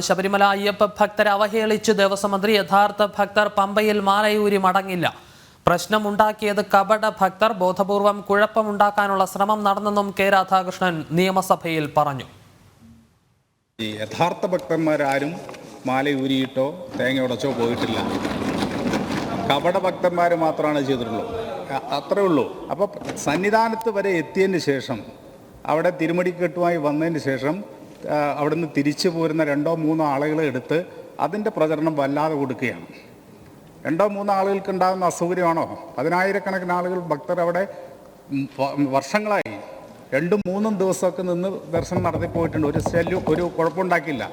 ശബരിമല അയ്യപ്പ ഭക്തരെ അവഹേളിച്ച് ദേവസ്വം മന്ത്രി. യഥാർത്ഥ ഭക്തർ പമ്പയിൽ മാലയൂരി മടങ്ങില്ല. പ്രശ്നമുണ്ടാക്കിയത് കപട ഭക്തർ. ബോധപൂർവം കുഴപ്പമുണ്ടാക്കാനുള്ള ശ്രമം നടന്നെന്നും കെ രാധാകൃഷ്ണൻ നിയമസഭയിൽ പറഞ്ഞു. യഥാർത്ഥ ഭക്തന്മാരാരും മാലയൂരിയിട്ടോ തേങ്ങ ഉടച്ചോ പോയിട്ടില്ല. കപട ഭക്തന്മാർ മാത്രമാണ് ചെയ്തിട്ടുള്ളൂ. അത്രേ ഉള്ളൂ. അപ്പോൾ സന്നിധാനത്ത് വരെ എത്തിയതിന് ശേഷം, അവിടെ തിരുമടിക്കെട്ടുമായി വന്നതിന് ശേഷം അവിടുന്ന് തിരിച്ചു പോരുന്ന 2-3 ആളുകളെ എടുത്ത് അതിൻ്റെ പ്രചരണം വല്ലാതെ കൊടുക്കുകയാണ്. 2-3 ആളുകൾക്ക് ഉണ്ടാകുന്ന അസൗകര്യമാണോ? 10,000-കണക്കിന് ആളുകൾ ഭക്തർ അവിടെ വർഷങ്ങളായി 2-3 ദിവസമൊക്കെ നിന്ന് ദർശനം നടത്തിപ്പോയിട്ടുണ്ട്. ഒരു കുഴപ്പമുണ്ടാക്കില്ല.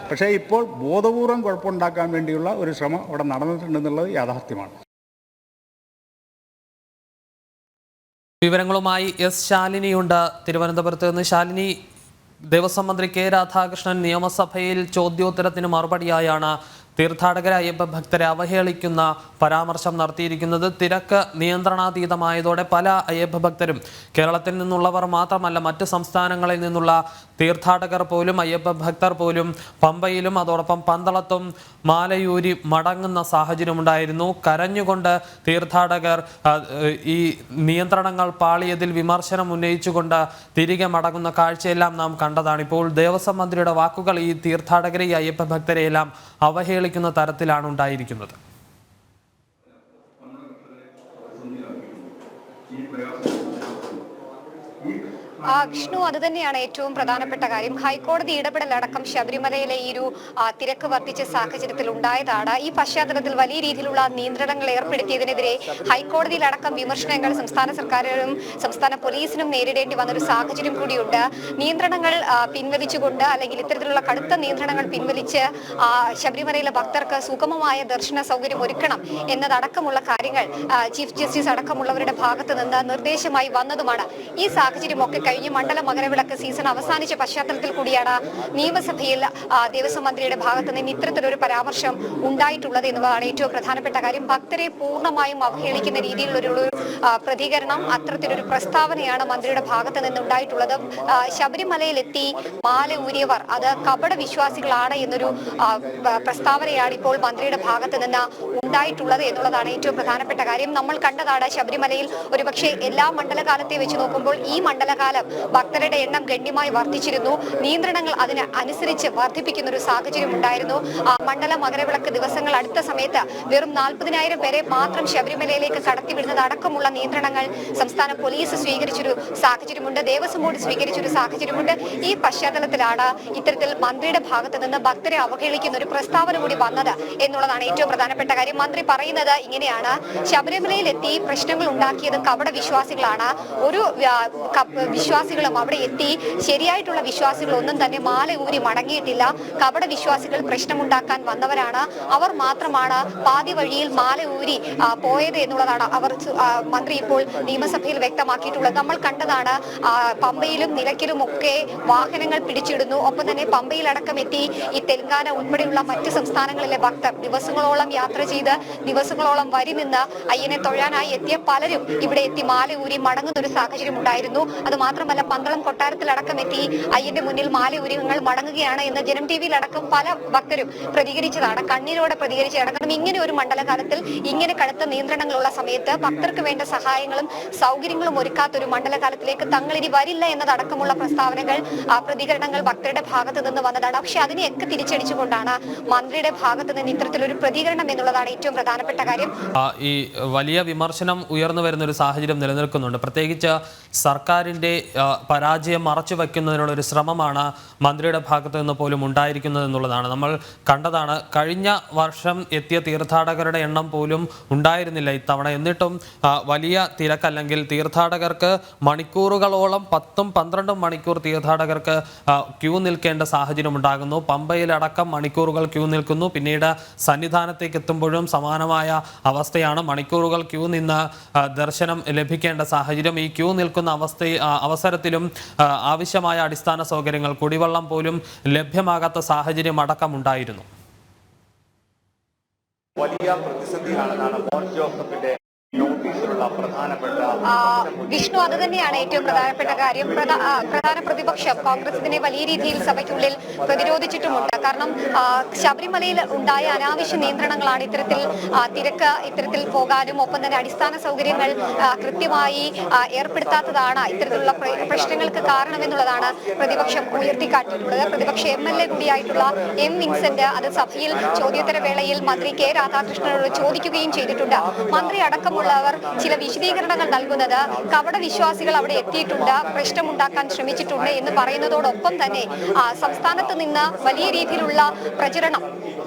പക്ഷേ ഇപ്പോൾ ബോധപൂർവം കുഴപ്പമുണ്ടാക്കാൻ വേണ്ടിയുള്ള ഒരു ശ്രമം അവിടെ നടന്നിട്ടുണ്ടെന്നുള്ളത് യാഥാർത്ഥ്യമാണ്. വിവരങ്ങളുമായി എസ് ശാലിനിയുണ്ട് തിരുവനന്തപുരത്ത് നിന്ന്. ശാലിനി, ദേവസ്വം മന്ത്രി കെ രാധാകൃഷ്ണൻ നിയമസഭയിൽ ചോദ്യോത്തരത്തിന് മറുപടിയായാണ് തീർത്ഥാടകരെ അയ്യപ്പ ഭക്തരെ അവഹേളിക്കുന്ന പരാമർശം നടത്തിയിരിക്കുന്നത്. തിരക്ക് നിയന്ത്രണാതീതമായതോടെ പല അയ്യപ്പ ഭക്തരും കേരളത്തിൽ നിന്നുള്ളവർ മാത്രമല്ല, മറ്റ് സംസ്ഥാനങ്ങളിൽ നിന്നുള്ള തീർത്ഥാടകർ പോലും, അയ്യപ്പ ഭക്തർ പോലും പമ്പയിലും അതോടൊപ്പം പന്തളത്തും മാലയൂരി മടങ്ങുന്ന സാഹചര്യമുണ്ടായിരുന്നു. കരഞ്ഞുകൊണ്ട് തീർത്ഥാടകർ ഈ നിയന്ത്രണങ്ങൾ പാളിയതിൽ വിമർശനം ഉന്നയിച്ചുകൊണ്ട് തിരികെ മടങ്ങുന്ന കാഴ്ചയെല്ലാം നാം കണ്ടതാണ്. ഇപ്പോൾ ദേവസ്വം മന്ത്രിയുടെ വാക്കുകൾ ഈ തീർത്ഥാടകരെ, ഈ അയ്യപ്പ ഭക്തരെയെല്ലാം അവഹേളിക്കുന്ന തരത്തിലാണ് ഉണ്ടായിരിക്കുന്നത്. വിഷ്ണു, അത് തന്നെയാണ് ഏറ്റവും പ്രധാനപ്പെട്ട കാര്യം. ഹൈക്കോടതി ഇടപെടലടക്കം ശബരിമലയിലെ ഈ ഒരു തിരക്ക് വർദ്ധിച്ച സാഹചര്യത്തിൽ ഉണ്ടായതാണ്. ഈ പശ്ചാത്തലത്തിൽ വലിയ രീതിയിലുള്ള നിയന്ത്രണങ്ങൾ ഏർപ്പെടുത്തിയതിനെതിരെ ഹൈക്കോടതിയിലടക്കം വിമർശനങ്ങൾ സംസ്ഥാന സർക്കാരിനും സംസ്ഥാന പോലീസിനും നേരിടേണ്ടി വന്നൊരു സാഹചര്യം കൂടിയുണ്ട്. നിയന്ത്രണങ്ങൾ പിൻവലിച്ചുകൊണ്ട്, അല്ലെങ്കിൽ ഇത്തരത്തിലുള്ള കടുത്ത നിയന്ത്രണങ്ങൾ പിൻവലിച്ച് ശബരിമലയിലെ ഭക്തർക്ക് സുഗമമായ ദർശന സൗകര്യം ഒരുക്കണം എന്നതടക്കമുള്ള കാര്യങ്ങൾ ചീഫ് ജസ്റ്റിസ് അടക്കമുള്ളവരുടെ ഭാഗത്ത് നിന്ന് നിർദ്ദേശമായി വന്നതുമാണ്. ഈ സാഹചര്യമൊക്കെ കഴിഞ്ഞ മണ്ഡല മകരവിളക്ക് സീസൺ അവസാനിച്ച പശ്ചാത്തലത്തിൽ കൂടിയാണ് നിയമസഭയിൽ ദേവസ്വം മന്ത്രിയുടെ ഭാഗത്ത് നിന്ന് ഇത്തരത്തിലൊരു പരാമർശം ഉണ്ടായിട്ടുള്ളത് എന്നുള്ളതാണ് ഏറ്റവും പ്രധാനപ്പെട്ട കാര്യം. ഭക്തരെ പൂർണ്ണമായും അവഹേളിക്കുന്ന രീതിയിലുള്ളൊരു പ്രതികരണം, അത്തരത്തിലൊരു പ്രസ്താവനയാണ് മന്ത്രിയുടെ ഭാഗത്ത് നിന്ന് ഉണ്ടായിട്ടുള്ളത്. ശബരിമലയിലെത്തി മാല ഊരിയവർ അത് കപട വിശ്വാസികളാണ് എന്നൊരു പ്രസ്താവനയാണ് ഇപ്പോൾ മന്ത്രിയുടെ ഭാഗത്ത് നിന്ന് ഉണ്ടായിട്ടുള്ളത് എന്നുള്ളതാണ് ഏറ്റവും പ്രധാനപ്പെട്ട കാര്യം. നമ്മൾ കണ്ടതാണ് ശബരിമലയിൽ ഒരുപക്ഷെ എല്ലാ മണ്ഡലകാലത്തെ വെച്ച് നോക്കുമ്പോൾ ഈ മണ്ഡലകാലം ഭക്തരുടെ എണ്ണം ഗണ്യമായി വർദ്ധിച്ചിരുന്നു. നിയന്ത്രണങ്ങൾ അതിന് അനുസരിച്ച് വർദ്ധിപ്പിക്കുന്ന ഒരു സാഹചര്യം ഉണ്ടായിരുന്നു. മണ്ഡല മകരവിളക്ക് ദിവസങ്ങൾ അടുത്ത സമയത്ത് വെറും 40,000 പേരെ മാത്രം ശബരിമലയിലേക്ക് കടത്തിവിടുന്നത് അടക്കമുള്ള നിയന്ത്രണങ്ങൾ സംസ്ഥാന പോലീസ് സ്വീകരിച്ചൊരു സാഹചര്യമുണ്ട്, ദേവസ്വം ബോർഡ് സ്വീകരിച്ചൊരു സാഹചര്യമുണ്ട്. ഈ പശ്ചാത്തലത്തിലാണ് ഇത്തരത്തിൽ മന്ത്രിയുടെ ഭാഗത്ത് നിന്ന് ഭക്തരെ അവഹേളിക്കുന്ന ഒരു പ്രസ്താവന കൂടി വന്നത് എന്നുള്ളതാണ് ഏറ്റവും പ്രധാനപ്പെട്ട കാര്യം. മന്ത്രി പറയുന്നത് ഇങ്ങനെയാണ്: ശബരിമലയിലെത്തി പ്രശ്നങ്ങൾ ഉണ്ടാക്കിയത് കപട വിശ്വാസികളാണ്. ഒരു വിശ്വാസികളും അവിടെ എത്തി ശരിയായിട്ടുള്ള വിശ്വാസികളൊന്നും തന്നെ മാല ഊരി മടങ്ങിയിട്ടില്ല. കപട വിശ്വാസികൾ പ്രശ്നമുണ്ടാക്കാൻ വന്നവരാണ്. അവർ മാത്രമാണ് പാതി വഴിയിൽ മാല ഊരി പോയത് എന്നുള്ളതാണ് മന്ത്രി ഇപ്പോൾ നിയമസഭയിൽ വ്യക്തമാക്കിയിട്ടുള്ളത്. നമ്മൾ കണ്ടതാണ്, പമ്പയിലും നിലയ്ക്കലും ഒക്കെ വാഹനങ്ങൾ പിടിച്ചിടുന്നു. ഒപ്പം തന്നെ പമ്പയിലടക്കം എത്തി ഈ തെലങ്കാന ഉൾപ്പെടെയുള്ള മറ്റ് സംസ്ഥാനങ്ങളിലെ ഭക്തർ ദിവസങ്ങളോളം യാത്ര ചെയ്ത് ദിവസങ്ങളോളം വരി നിന്ന് അയ്യനെ തൊഴാനായി എത്തിയ പലരും ഇവിടെ എത്തി മാല ഊരി മടങ്ങുന്ന ഒരു സാഹചര്യം ഉണ്ടായിരുന്നു. അത് മാത്രമല്ല, പന്തളം കൊട്ടാരത്തിലടക്കം എത്തി അയ്യന്റെ മുന്നിൽ മാല ഊരി ഞങ്ങൾ മടങ്ങുകയാണ് എന്ന് ജനം ടിവിയിലടക്കം പല ഭക്തരും പ്രതികരിച്ചതാണ്, കണ്ണീരോടെ പ്രതികരിച്ചതാണ്. കാരണം ഇങ്ങനെ ഒരു മണ്ഡലകാലത്തിൽ ഇങ്ങനെ കടുത്ത നിയന്ത്രണങ്ങളുള്ള സമയത്ത് ഭക്തർക്ക് വേണ്ട സഹായങ്ങളും സൗകര്യങ്ങളും ഒരുക്കാത്തൊരു മണ്ഡലകാലത്തിലേക്ക് തങ്ങളിനി വരില്ല എന്നതടക്കമുള്ള പ്രസ്താവനകൾ, പ്രതികരണങ്ങൾ ഭക്തരുടെ ഭാഗത്ത് നിന്ന് വന്നതാണ്. പക്ഷെ അതിനെയൊക്കെ തിരിച്ചടിച്ചുകൊണ്ടാണ് മന്ത്രിയുടെ ഭാഗത്ത് നിന്ന് ഇത്തരത്തിലൊരു പ്രതികരണം എന്നുള്ളതാണ് ഏറ്റവും പ്രധാനപ്പെട്ട കാര്യം. ഈ വലിയ വിമർശനം ഉയർന്നു വരുന്ന ഒരു സാഹചര്യം നിലനിൽക്കുന്നുണ്ട്. പ്രത്യേകിച്ച് സർക്കാരിൻ്റെ പരാജയം മറച്ചു വയ്ക്കുന്നതിനുള്ള ഒരു ശ്രമമാണ് മന്ത്രിയുടെ ഭാഗത്ത് നിന്ന് പോലും ഉണ്ടായിരിക്കുന്നത് എന്നുള്ളതാണ്. നമ്മൾ കണ്ടതാണ്, കഴിഞ്ഞ വർഷം എത്തിയ തീർത്ഥാടകരുടെ എണ്ണം പോലും ഉണ്ടായിരുന്നില്ല ഇത്തവണ. എന്നിട്ടും വലിയ തിരക്കല്ലെങ്കിൽ തീർത്ഥാടകർക്ക് മണിക്കൂറുകളോളം 10-12 മണിക്കൂർ തീർത്ഥാടകർക്ക് ക്യൂ നിൽക്കേണ്ട സാഹചര്യം ഉണ്ടാകുന്നു. പമ്പയിലടക്കം മണിക്കൂറുകൾ ക്യൂ നിൽക്കുന്നു. പിന്നീട് സന്നിധാനത്തേക്ക് എത്തുമ്പോഴും സമാനമായ അവസ്ഥയാണ്. മണിക്കൂറുകൾ ക്യൂ നിന്ന് ദർശനം ലഭിക്കേണ്ട സാഹചര്യം. ഈ ക്യൂ നിൽക്കുന്ന അവസരത്തിലും ആവശ്യമായ അടിസ്ഥാന സൗകര്യങ്ങൾ, കുടിവെള്ളം പോലും ലഭ്യമാകാത്ത സാഹചര്യം അടക്കമുണ്ടായിരുന്നു. വലിയ പ്രതിസന്ധിയാണെന്നാണ് മോൻസ് ജോസഫിന്റെ നോട്ടീസിലുള്ള വിഷ്ണു, അത് തന്നെയാണ് ഏറ്റവും പ്രധാനപ്പെട്ട കാര്യം. പ്രധാന പ്രതിപക്ഷം കോൺഗ്രസ് ഇതിനെ വലിയ രീതിയിൽ സഭയ്ക്കുള്ളിൽ പ്രതിരോധിച്ചിട്ടുമുണ്ട്. കാരണം ശബരിമലയിൽ ഉണ്ടായ അനാവശ്യ നിയന്ത്രണങ്ങളാണ് ഇത്തരത്തിൽ പോകാനും ഒപ്പം തന്നെ അടിസ്ഥാന സൗകര്യങ്ങൾ കൃത്യമായി ഏർപ്പെടുത്താത്തതാണ് ഇത്തരത്തിലുള്ള പ്രശ്നങ്ങൾക്ക് കാരണമെന്നുള്ളതാണ് പ്രതിപക്ഷം ഉയർത്തിക്കാട്ടിയിട്ടുള്ളത്. പ്രതിപക്ഷ MLA കൂടിയായിട്ടുള്ള M. വിൻസെന്റ് അത് സഭയിൽ ചോദ്യോത്തര വേളയിൽ മന്ത്രി K. രാധാകൃഷ്ണനോട് ചോദിക്കുകയും ചെയ്തിട്ടുണ്ട്. മന്ത്രി അടക്കമുള്ളവർ ചില വിശദീകരണങ്ങൾ നൽകുന്നത് കപട വിശ്വാസികൾ അവിടെ എത്തിയിട്ടുണ്ട്, പ്രശ്നമുണ്ടാക്കാൻ ശ്രമിച്ചിട്ടുണ്ട് എന്ന് പറയുന്നതോടൊപ്പം തന്നെ സംസ്ഥാനത്ത് നിന്ന് വലിയ രീതിയിലുള്ള പ്രചരണം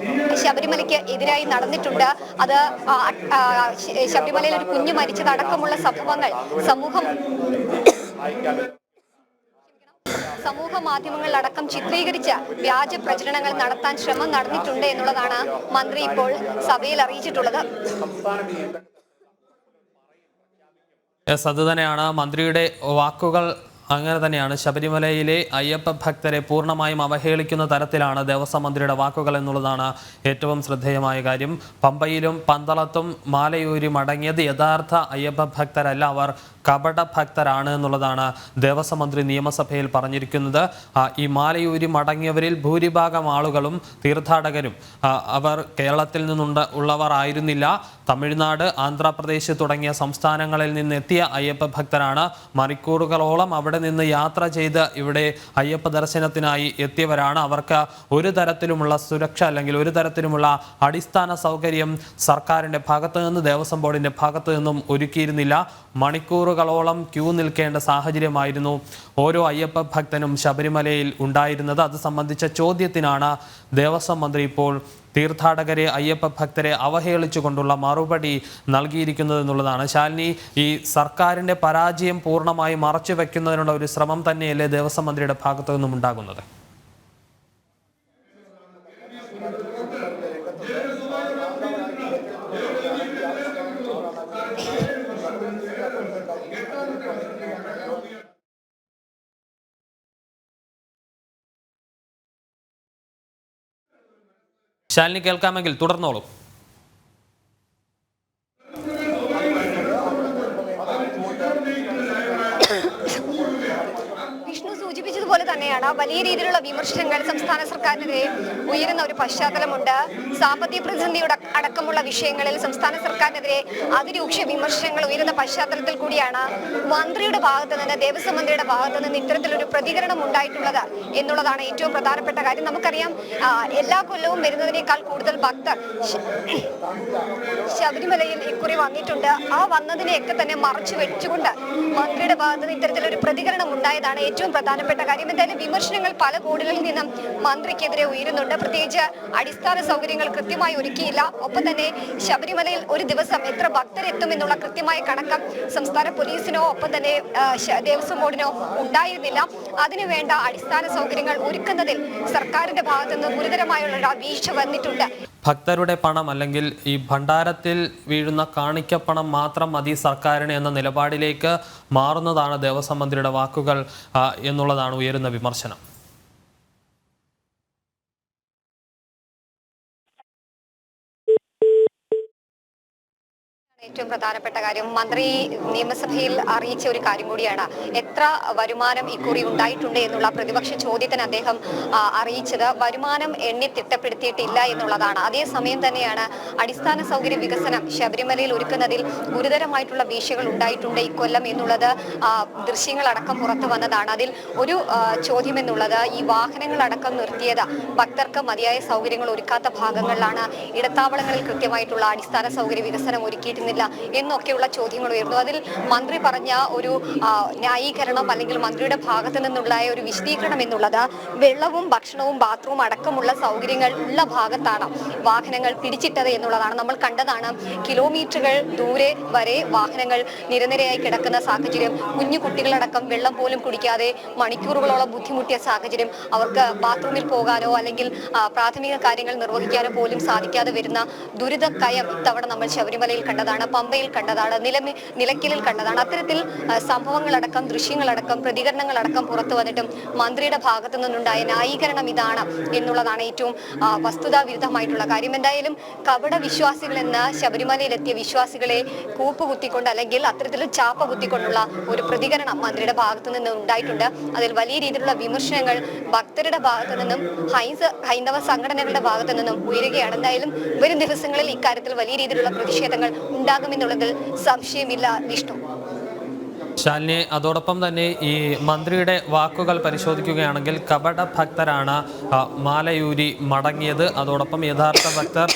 ശബരിമലയ്ക്ക് എതിരായി നടന്നിട്ടുണ്ട്. അത് ശബരിമലയിൽ ഒരു കുഞ്ഞ് മരിച്ചതടക്കമുള്ള സംഭവങ്ങൾ സമൂഹ മാധ്യമങ്ങളിലടക്കം ചിത്രീകരിച്ച് വ്യാജ പ്രചരണങ്ങൾ നടത്താൻ ശ്രമം നടന്നിട്ടുണ്ട് എന്നുള്ളതാണ് മന്ത്രി ഇപ്പോൾ സഭയിൽ അറിയിച്ചിട്ടുള്ളത്. അത് തന്നെയാണ് മന്ത്രിയുടെ വാക്കുകൾ. അങ്ങനെ തന്നെയാണ്. ശബരിമലയിലെ അയ്യപ്പ ഭക്തരെ പൂർണ്ണമായും അവഹേളിക്കുന്ന തരത്തിലാണ് ദേവസ്വം മന്ത്രിയുടെ വാക്കുകൾ എന്നുള്ളതാണ് ഏറ്റവും ശ്രദ്ധേയമായ കാര്യം. പമ്പയിലും പന്തളത്തും മാലയൂരി മടങ്ങിയത് യഥാർത്ഥ അയ്യപ്പ ഭക്തരല്ല, അവർ കപട ഭക്തരാണ് എന്നുള്ളതാണ് ദേവസ്വം മന്ത്രി നിയമസഭയിൽ പറഞ്ഞിരിക്കുന്നത്. ഈ മാലയൂരി മടങ്ങിയവരിൽ ഭൂരിഭാഗം ആളുകളും തീർത്ഥാടകരും അവർ കേരളത്തിൽ ഉള്ളവർ ആയിരുന്നില്ല. തമിഴ്നാട്, ആന്ധ്രാപ്രദേശ് തുടങ്ങിയ സംസ്ഥാനങ്ങളിൽ നിന്നെത്തിയ അയ്യപ്പ ഭക്തരാണ്. മണിക്കൂറുകളോളം അവിടെ നിന്ന് യാത്ര ചെയ്ത് ഇവിടെ അയ്യപ്പ ദർശനത്തിനായി എത്തിയവരാണ്. അവർക്ക് ഒരു തരത്തിലുമുള്ള സുരക്ഷ അല്ലെങ്കിൽ ഒരു തരത്തിലുമുള്ള അടിസ്ഥാന സൗകര്യം സർക്കാരിൻ്റെ ഭാഗത്തു നിന്ന്, ദേവസ്വം ബോർഡിൻ്റെ ഭാഗത്തു നിന്നും ഒരുക്കിയിരുന്നില്ല. മണിക്കൂറുകളോളം ക്യൂ നിൽക്കേണ്ട സാഹചര്യമായിരുന്നു ഓരോ അയ്യപ്പ ഭക്തനും ശബരിമലയിൽ ഉണ്ടായിരുന്നത്. അത് സംബന്ധിച്ച ചോദ്യത്തിനാണ് ദേവസ്വം മന്ത്രി ഇപ്പോൾ തീർത്ഥാടകരെ, അയ്യപ്പ ഭക്തരെ അവഹേളിച്ചുകൊണ്ടുള്ള മറുപടി നൽകിയിരിക്കുന്നത് എന്നുള്ളതാണ്. ശാലിനി, ഈ സർക്കാരിൻ്റെ പരാജയം പൂർണ്ണമായി മറച്ചു വെക്കുന്നതിനുള്ള ഒരു ശ്രമം തന്നെയല്ലേ ദേവസ്വം മന്ത്രിയുടെ ഭാഗത്തു നിന്നും ഉണ്ടാകുന്നത്? ശാലിനി, കേൾക്കാമെങ്കിൽ തുടർന്നോളൂ. സൂചിപ്പിച്ചതുപോലെ തന്നെയാണ് വലിയ രീതിയിലുള്ള വിമർശനങ്ങൾ സംസ്ഥാന സർക്കാരിനെതിരെ ഉയരുന്ന ഒരു പശ്ചാത്തലമുണ്ട്. സാമ്പത്തിക പ്രതിസന്ധിയുടെ അടക്കമുള്ള വിഷയങ്ങളിൽ സംസ്ഥാന സർക്കാരിനെതിരെ അതിരൂക്ഷ വിമർശനങ്ങൾ ഉയരുന്ന പശ്ചാത്തലത്തിൽ കൂടിയാണ് മന്ത്രിയുടെ ഭാഗത്ത് നിന്ന്, ദേവസ്വം മന്ത്രിയുടെ ഭാഗത്ത് നിന്ന് ഇത്തരത്തിലൊരു പ്രതികരണം ഉണ്ടായിട്ടുള്ളത് എന്നുള്ളതാണ് ഏറ്റവും പ്രധാനപ്പെട്ട കാര്യം. നമുക്കറിയാം, എല്ലാ കൊല്ലവും വരുന്നതിനേക്കാൾ കൂടുതൽ ഭക്തർ ശബരിമലയിൽ ഇക്കുറി വന്നിട്ടുണ്ട്. ആ വന്നതിനെയൊക്കെ തന്നെ മറച്ചു വെച്ചുകൊണ്ട് മന്ത്രിയുടെ ഭാഗത്ത് നിന്ന് ഇത്തരത്തിലൊരു പ്രതികരണം ഉണ്ടായതാണ് ഏറ്റവും പ്രധാനപ്പെട്ട കാര്യം. എന്തായാലും വിമർശനങ്ങൾ പല കോണുകളിൽ നിന്നും മന്ത്രിക്കെതിരെ ഉയരുന്നുണ്ട്. പ്രത്യേകിച്ച് അടിസ്ഥാന സൗകര്യങ്ങൾ കൃത്യമായി ഒരുക്കിയില്ല. ഒപ്പം തന്നെ ശബരിമലയിൽ ഒരു ദിവസം എത്ര ഭക്തരെത്തും എന്നുള്ള കൃത്യമായ കണക്കം സംസ്ഥാന പോലീസിനോ ഒപ്പം തന്നെ ദേവസ്വം ബോർഡിനോ ഉണ്ടായിരുന്നില്ല. അതിനുവേണ്ട അടിസ്ഥാന സൗകര്യങ്ങൾ ഒരുക്കുന്നതിൽ സർക്കാരിന്റെ ഭാഗത്തു നിന്ന് ഗുരുതരമായുള്ള വീഴ്ച വന്നിട്ടുണ്ട്. ഭക്തരുടെ പണം അല്ലെങ്കിൽ ഈ ഭണ്ഡാരത്തിൽ വീഴുന്ന കാണിക്കപ്പണം മാത്രം മതി സർക്കാരിന് എന്ന നിലപാടിലേക്ക് മാറുന്നതാണ് ദേവസ്വം മന്ത്രിയുടെ വാക്കുകൾ എന്നുള്ളതാണ് ഉയരുന്ന വിമർശനം. ഏറ്റവും പ്രധാനപ്പെട്ട കാര്യം മന്ത്രി നിയമസഭയിൽ അറിയിച്ച ഒരു കാര്യം കൂടിയാണ്. എത്ര വരുമാനം ഇക്കുറി ഉണ്ടായിട്ടുണ്ട് എന്നുള്ള പ്രതിപക്ഷ ചോദ്യത്തിന് അദ്ദേഹം അറിയിച്ചത് വരുമാനം എണ്ണി തിട്ടപ്പെടുത്തിയിട്ടില്ല എന്നുള്ളതാണ്. അതേസമയം തന്നെയാണ് അടിസ്ഥാന സൗകര്യ വികസനം ശബരിമലയിൽ ഒരുക്കുന്നതിൽ ഗുരുതരമായിട്ടുള്ള വീഴ്ചകൾ ഉണ്ടായിട്ടുണ്ട് ഇക്കൊല്ലം എന്നുള്ളത് ദൃശ്യങ്ങളടക്കം പുറത്തു വന്നതാണ്. അതിൽ ഒരു ചോദ്യം എന്നുള്ളത് ഈ വാഹനങ്ങളടക്കം നിർത്തിയത് ഭക്തർക്ക് മതിയായ സൗകര്യങ്ങൾ ഒരുക്കാത്ത ഭാഗങ്ങളിലാണ്. ഇടത്താവളങ്ങളിൽ കൃത്യമായിട്ടുള്ള അടിസ്ഥാന സൗകര്യ വികസനം ഒരുക്കിയിട്ടില്ല എന്നൊക്കെയുള്ള ചോദ്യങ്ങൾ ഉയർന്നു. അതിൽ മന്ത്രി പറഞ്ഞ ഒരു ന്യായീകരണം അല്ലെങ്കിൽ മന്ത്രിയുടെ ഭാഗത്തു നിന്നുള്ള ഒരു വിശദീകരണം എന്നുള്ളത് വെള്ളവും ഭക്ഷണവും ബാത്റൂം അടക്കമുള്ള സൗകര്യങ്ങൾ ഉള്ള ഭാഗത്താണ് വാഹനങ്ങൾ പിടിച്ചിട്ടത് എന്നുള്ളതാണ്. നമ്മൾ കണ്ടതാണ്, കിലോമീറ്ററുകൾ ദൂരെ വരെ വാഹനങ്ങൾ നിരനിരയായി കിടക്കുന്ന സാഹചര്യം, കുഞ്ഞു കുട്ടികളടക്കം വെള്ളം പോലും കുടിക്കാതെ മണിക്കൂറുകളോളം ബുദ്ധിമുട്ടിയ സാഹചര്യം, അവർക്ക് ബാത്റൂമിൽ പോകാനോ അല്ലെങ്കിൽ പ്രാഥമിക കാര്യങ്ങൾ നിർവഹിക്കാനോ പോലും സാധിക്കാതെ വരുന്ന ദുരിതക്കയം ഇത്തവണ നമ്മൾ ശബരിമലയിൽ കണ്ടതാണ്. കണ്ടതാണ്, പമ്പയിൽ കണ്ടതാണ്, നിലയ്ക്കലിൽ കണ്ടതാണ്. അത്തരത്തിൽ സംഭവങ്ങളടക്കം, ദൃശ്യങ്ങളടക്കം, പ്രതികരണങ്ങളടക്കം പുറത്തു വന്നിട്ടും മന്ത്രിയുടെ ഭാഗത്തു നിന്നുണ്ടായ ന്യായീകരണം ഇതാണ് എന്നുള്ളതാണ് ഏറ്റവും വസ്തുതാവിരുദ്ധമായിട്ടുള്ള കാര്യം. എന്തായാലും കപട വിശ്വാസികൾ എന്ന ശബരിമലയിലെത്തിയ വിശ്വാസികളെ കൂപ്പുകുത്തിക്കൊണ്ട് അല്ലെങ്കിൽ അത്തരത്തിൽ ചാപ്പ കുത്തിക്കൊണ്ടുള്ള ഒരു പ്രതികരണം മന്ത്രിയുടെ ഭാഗത്തു നിന്ന് ഉണ്ടായിട്ടുണ്ട്. അതിൽ വലിയ രീതിയിലുള്ള വിമർശനങ്ങൾ ഭക്തരുടെ ഭാഗത്തു നിന്നും ഹൈന്ദവ സംഘടനകളുടെ ഭാഗത്തു നിന്നും ഉയരുകയാണ്. എന്തായാലും വരും ദിവസങ്ങളിൽ ഇക്കാര്യത്തിൽ വലിയ രീതിയിലുള്ള പ്രതിഷേധങ്ങൾ ഉണ്ടാകുമെന്നുള്ളതിൽ സംശയമില്ല. വിഷ്ണു. ശാലിനി, അതോടൊപ്പം തന്നെ ഈ മന്ത്രിയുടെ വാക്കുകൾ പരിശോധിക്കുകയാണെങ്കിൽ കപട ഭക്തരാണ് മാലയൂരി മടങ്ങിയത്. അതോടൊപ്പം യഥാർത്ഥ ഭക്തർ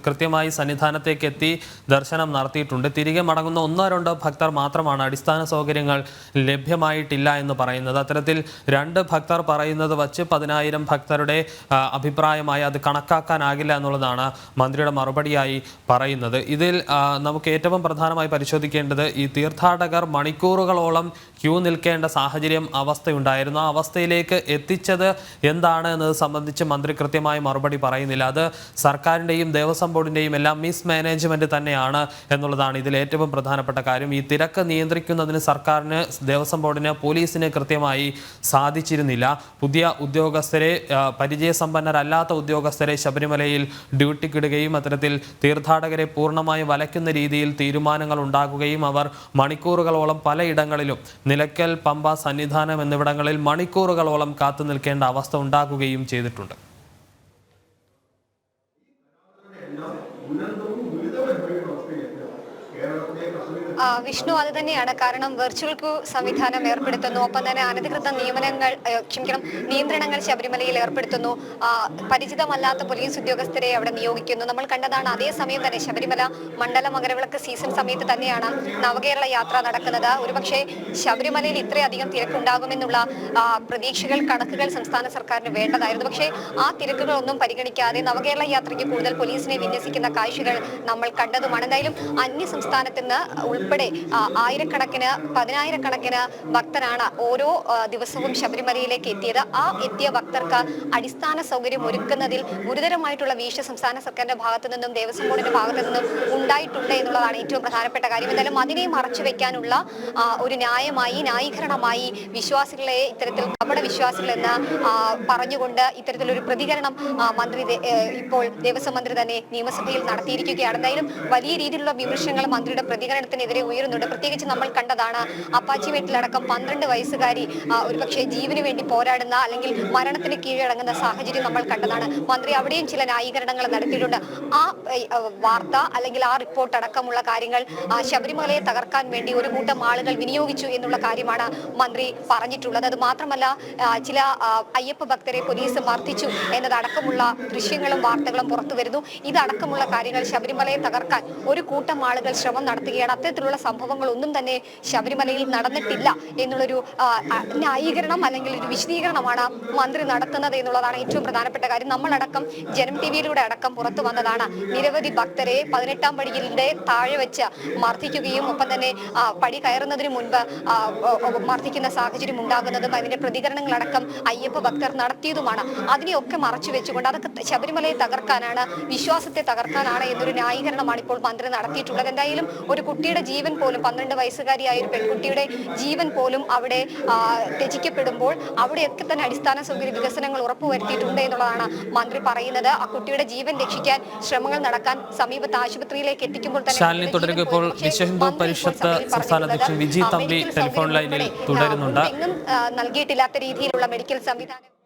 കൃത്യമായി സന്നിധാനത്തേക്ക് എത്തി ദർശനം നടത്തിയിട്ടുണ്ട്. തിരികെ മടങ്ങുന്ന 1-2 ഭക്തർ മാത്രമാണ് അടിസ്ഥാന സൗകര്യങ്ങൾ ലഭ്യമായിട്ടില്ല എന്ന് പറയുന്നത്. അത്തരത്തിൽ 2 ഭക്തർ പറയുന്നത് വച്ച് 10,000 ഭക്തരുടെ അഭിപ്രായമായി അത് കണക്കാക്കാനാകില്ല എന്നുള്ളതാണ് മന്ത്രിയുടെ മറുപടിയായി പറയുന്നത്. ഇതിൽ നമുക്ക് ഏറ്റവും പ്രധാനമായി പരിശോധിക്കേണ്ടത് ഈ തീർത്ഥാടകർ മണിക്കൂറുകളോളം ക്യൂ നിൽക്കേണ്ട അവസ്ഥയുണ്ടായിരുന്നു. ആ അവസ്ഥയിലേക്ക് എത്തിച്ചത് എന്താണ് എന്നത് സംബന്ധിച്ച് മന്ത്രി കൃത്യമായി മറുപടി പറയുന്നില്ല. അത് സർക്കാരിൻ്റെയും ദേവസ്വം ബോർഡിൻ്റെയും എല്ലാം മിസ്മാനേജ്മെൻറ്റ് തന്നെയാണ് എന്നുള്ളതാണ് ഇതിൽ ഏറ്റവും പ്രധാനപ്പെട്ട കാര്യം. ഈ തിരക്ക് നിയന്ത്രിക്കുന്നതിന് സർക്കാരിന്, ദേവസ്വം ബോർഡിന്, പോലീസിന് കൃത്യമായി സാധിച്ചിരുന്നില്ല. പുതിയ ഉദ്യോഗസ്ഥരെ, പരിചയസമ്പന്നരല്ലാത്ത ഉദ്യോഗസ്ഥരെ ശബരിമലയിൽ ഡ്യൂട്ടിക്കിടുകയും അത്തരത്തിൽ തീർത്ഥാടകരെ പൂർണ്ണമായി വലയ്ക്കുന്ന രീതിയിൽ തീരുമാനങ്ങൾ ഉണ്ടാകുകയും അവർ മണിക്കൂറുകളോളം പലയിടങ്ങളിലും നിലയ്ക്കൽ, പമ്പ, സന്നിധാനം എന്നിവിടങ്ങളിൽ മണിക്കൂറുകളോളം കാത്തു നിൽക്കേണ്ട അവസ്ഥ ഉണ്ടാക്കുകയും ചെയ്തിട്ടുണ്ട്. വിഷ്ണു, അത് തന്നെയാണ് കാരണം. വെർച്വൽ ക്യൂ സംവിധാനം ഏർപ്പെടുത്തുന്നു, ഒപ്പം തന്നെ അനധികൃത നിയന്ത്രണങ്ങൾ ശബരിമലയിൽ ഏർപ്പെടുത്തുന്നു, പരിചിതമല്ലാത്ത പോലീസ് ഉദ്യോഗസ്ഥരെ അവിടെ നിയോഗിക്കുന്നു. നമ്മൾ കണ്ടതാണ്. അതേസമയം തന്നെ ശബരിമല മണ്ഡല മകരവിളക്ക് സീസൺ സമയത്ത് തന്നെയാണ് നവകേരള യാത്ര നടക്കുന്നത്. ഒരുപക്ഷെ ശബരിമലയിൽ ഇത്രയധികം തിരക്കുണ്ടാകുമെന്നുള്ള പ്രതീക്ഷകൾ, കണക്കുകൾ സംസ്ഥാന സർക്കാരിന് വേണ്ടതായിരുന്നു. പക്ഷേ ആ തിരക്കുകളൊന്നും പരിഗണിക്കാതെ നവകേരള യാത്രയ്ക്ക് കൂടുതൽ പോലീസിനെ വിന്യസിക്കുന്ന കാഴ്ചകൾ നമ്മൾ കണ്ടതുമാണ്. എന്തായാലും അന്യ സംസ്ഥാനത്ത് നിന്ന് ഉൾപ്പെടെ പതിനായിരക്കണക്കിന് ഭക്തരാണ് ഓരോ ദിവസവും ശബരിമലയിലേക്ക് എത്തിയത്. ആ എത്തിയ ഭക്തർക്ക് അടിസ്ഥാന സൗകര്യം ഒരുക്കുന്നതിൽ ഗുരുതരമായിട്ടുള്ള വീഴ്ച സംസ്ഥാന സർക്കാരിന്റെ ഭാഗത്തു നിന്നും ദേവസ്വം ബോർഡിന്റെ ഭാഗത്തു നിന്നും ഉണ്ടായിട്ടുണ്ട് എന്നുള്ളതാണ് ഏറ്റവും പ്രധാനപ്പെട്ട കാര്യം. എന്തായാലും അതിനെ മറച്ചു വെക്കാനുള്ള ഒരു ന്യായീകരണമായി വിശ്വാസികളെ ഇത്തരത്തിൽ കപട വിശ്വാസികൾ എന്ന് പറഞ്ഞുകൊണ്ട് ഇത്തരത്തിലൊരു പ്രതികരണം ഇപ്പോൾ ദേവസ്വം മന്ത്രി തന്നെ നിയമസഭയിൽ നടത്തിയിരിക്കുകയാണ്. എന്തായാലും വലിയ രീതിയിലുള്ള വിമർശനങ്ങൾ മന്ത്രിയുടെ പ്രതികരണത്തിനെതിരെ ഉയരുന്നുണ്ട്. പ്രത്യേകിച്ച് നമ്മൾ കണ്ടതാണ് അപ്പാച്ചിമേട്ടിലടക്കം 12 വയസ്സുകാരി ഒരുപക്ഷെ ജീവന് വേണ്ടി പോരാടുന്ന അല്ലെങ്കിൽ മരണത്തിന് കീഴടങ്ങുന്ന സാഹചര്യം നമ്മൾ കണ്ടതാണ്. മന്ത്രി അവിടെയും ചില ന്യായീകരണങ്ങൾ നടത്തിയിട്ടുണ്ട്. ആ വാർത്ത അല്ലെങ്കിൽ ആ റിപ്പോർട്ട് അടക്കമുള്ള കാര്യങ്ങൾ ശബരിമലയെ തകർക്കാൻ വേണ്ടി ഒരു കൂട്ടം ആളുകൾ വിനിയോഗിച്ചു എന്നുള്ള കാര്യമാണ് മന്ത്രി പറഞ്ഞിട്ടുള്ളത്. അത് മാത്രമല്ല, ചില അയ്യപ്പ ഭക്തരെ പോലീസ് മർദ്ദിച്ചു എന്നതടക്കമുള്ള ദൃശ്യങ്ങളും വാർത്തകളും പുറത്തു വരുന്നു. ഇതടക്കമുള്ള കാര്യങ്ങൾ ശബരിമലയെ തകർക്കാൻ ഒരു കൂട്ടം ആളുകൾ ശ്രമം നടത്തുകയാണ്. അത്തരത്തിലുള്ള സംഭവങ്ങൾ ഒന്നും തന്നെ ശബരിമലയിൽ നടന്നിട്ടില്ല എന്നുള്ളൊരു ന്യായീകരണം അല്ലെങ്കിൽ ഒരു വിശദീകരണമാണ് മന്ത്രി നടത്തുന്നത് എന്നുള്ളതാണ് ഏറ്റവും പ്രധാനപ്പെട്ട കാര്യം. നമ്മളടക്കം ജനം ടിവിയിലൂടെ അടക്കം പുറത്തു വന്നതാണ് നിരവധി ഭക്തരെ 18ാം പടിയിലെ താഴെ വെച്ച് മർദ്ദിക്കുകയും ഒപ്പം തന്നെ പടി കയറുന്നതിന് മുൻപ് മർദ്ദിക്കുന്ന സാഹചര്യം ഉണ്ടാകുന്നതും അതിന്റെ പ്രതികരണങ്ങളടക്കം അയ്യപ്പ ഭക്തർ നടത്തിയതുമാണ്. അതിനെയൊക്കെ മറച്ചു വെച്ചുകൊണ്ട് അതൊക്കെ ശബരിമലയെ തകർക്കാനാണ്, വിശ്വാസത്തെ തകർക്കാനാണ് എന്നൊരു ന്യായീകരണമാണ് ഇപ്പോൾ മന്ത്രി നടത്തിയിട്ടുള്ളത്. എന്തായാലും ഒരു കുട്ടിയുടെ ജീവൻ പോലും, 12 വയസ്സുകാരിയായ ഒരു പെൺകുട്ടിയുടെ ജീവൻ പോലും അവിടെ ത്യജിക്കപ്പെടുമ്പോൾ അവിടെയൊക്കെ തന്നെ അടിസ്ഥാന സൗകര്യ വികസനങ്ങൾ ഉറപ്പുവരുത്തിയിട്ടുണ്ട് എന്നുള്ളതാണ് മന്ത്രി പറയുന്നത്. ആ കുട്ടിയുടെ ജീവൻ രക്ഷിക്കാൻ ശ്രമങ്ങൾ നടക്കാൻ സമീപത്തെ ആശുപത്രിയിലേക്ക് എത്തിക്കുമ്പോൾ തന്നെ ഇപ്പോൾ വിശ്വഹിന്ദു പരിഷത്ത് സംസ്ഥാന അധ്യക്ഷൻ വിജി തമ്പി ടെലിഫോൺ ലൈനിൽ തുടരുന്നുണ്ട്. നൽകിയിട്ടില്ലാത്ത രീതിയിലുള്ള മെഡിക്കൽ സംവിധാനം